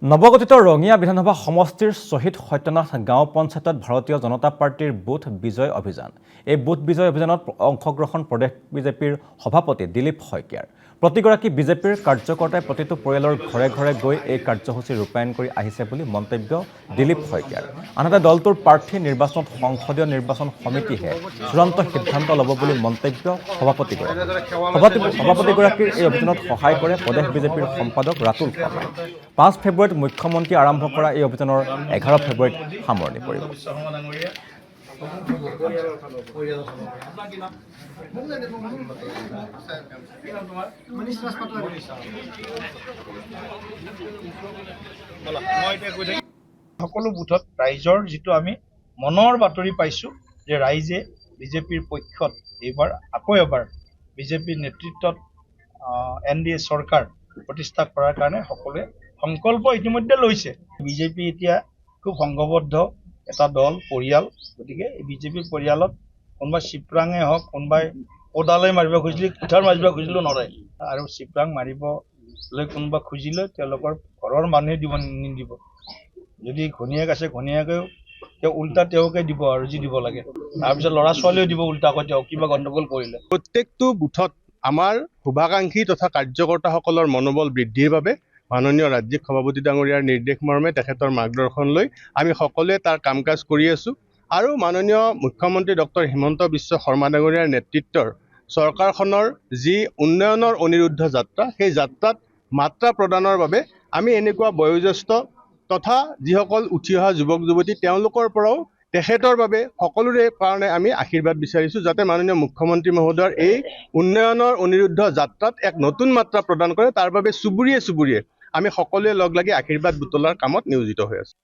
নৱগঠিত ৰঙিয়া বিধানসভা সমষ্টিৰ শ্বহীদ সত্যনাথ গাঁও পঞ্চায়তত ভাৰতীয় জনতা পাৰ্টিৰ বুথ বিজয় অভিযান। এই বুথ বিজয় অভিযানত অংশগ্ৰহণ প্ৰদেশ বিজেপিৰ সভাপতি দিলীপ শইকীয়াৰ। প্ৰতিগৰাকী বিজেপিৰ কাৰ্যকৰ্তাই প্ৰতিটো পৰিয়ালৰ ঘৰে ঘৰে গৈ এই কাৰ্যসূচী ৰূপায়ণ কৰি আহিছে বুলি মন্তব্য দিলীপ শইকীয়াৰ। আনহাতে দলটোৰ প্ৰাৰ্থী নিৰ্বাচনত সংসদীয় নিৰ্বাচন সমিতিহে চূড়ান্ত সিদ্ধান্ত ল'ব বুলি মন্তব্য সভাপতিগৰাকীৰ এই অভিযানত সহায় কৰে প্ৰদেশ বিজেপিৰ সম্পাদক ৰাতুল শৰ্মাই। 5 ফেব্ৰুৱাৰীত মুখ্যমন্ত্ৰী আৰম্ভ কৰা এই অভিযানৰ 11 ফেব্ৰুৱাৰীত সামৰণি পৰিব। সকলো বুথত ৰাইজৰ যিটো আমি মনৰ বাতৰি পাইছোঁ যে ৰাইজে বিজেপিৰ পক্ষত এইবাৰ আকৌ এবাৰ বিজেপিৰ নেতৃত্বত NDA চৰকাৰ প্ৰতিষ্ঠা কৰাৰ কাৰণে সকলোৱে সংকল্প ইতিমধ্যে লৈছে। বিজেপি এতিয়া খুব সংঘবদ্ধ এটা দল পৰিয়াল, গতিকে এই বিজেপি পৰিয়ালত কোনোবাই চিপৰাঙে হওক, কোনোবাই কোদালে মাৰিব খুজিলে কুঠাৰ মাৰিব খুজিলেও নৰে, আৰু চিপৰাং মাৰিবলৈ কোনোবা খুজিলে তেওঁলোকৰ ঘৰৰ মানুহে নিদিব। যদি ঘনীয়েক আছে ঘনীয়েকেও তেওঁ উল্টা তেওঁকে দিব আৰু যি দিব লাগে, তাৰপিছত ল'ৰা ছোৱালীও দিব উল্টাকৈ তেওঁ কিবা গণ্ডগোল কৰিলে। প্ৰত্যেকটো বুথত আমাৰ শুভাকাংক্ষী তথা কাৰ্যকৰ্তাসকলৰ মনোবল বৃদ্ধিৰ বাবে মাননীয় ৰাজ্যিক সভাপতি ডাঙৰীয়াৰ নিৰ্দেশ মৰ্মে তেখেতৰ মাৰ্গদৰ্শন লৈ আমি সকলোৱে তাৰ কাম কাজ কৰি আছোঁ। আৰু মাননীয় মুখ্যমন্ত্ৰী ডক্টৰ হিমন্ত বিশ্ব শৰ্মা ডাঙৰীয়াৰ নেতৃত্বৰ চৰকাৰখনৰ যি উন্নয়নৰ অনিৰুদ্ধ যাত্ৰা, সেই যাত্ৰাত মাত্ৰা প্ৰদানৰ বাবে আমি এনেকুৱা বয়োজ্যেষ্ঠ তথা যিসকল উঠি অহা যুৱক যুৱতী তেওঁলোকৰ পৰাও তেখেতৰ বাবে সকলোৰে কাৰণে আমি আশীৰ্বাদ বিচাৰিছোঁ, যাতে মাননীয় মুখ্যমন্ত্ৰী মহোদয়ৰ এই উন্নয়নৰ অনিৰুদ্ধ যাত্ৰাত এক নতুন মাত্ৰা প্ৰদান কৰে। তাৰ বাবে চুবুৰীয়ে চুবুৰীয়ে আমি সকলোৱে লগ লাগি আশীৰ্বাদ বুটলাৰ কামত নিয়োজিত হৈ আছোঁ।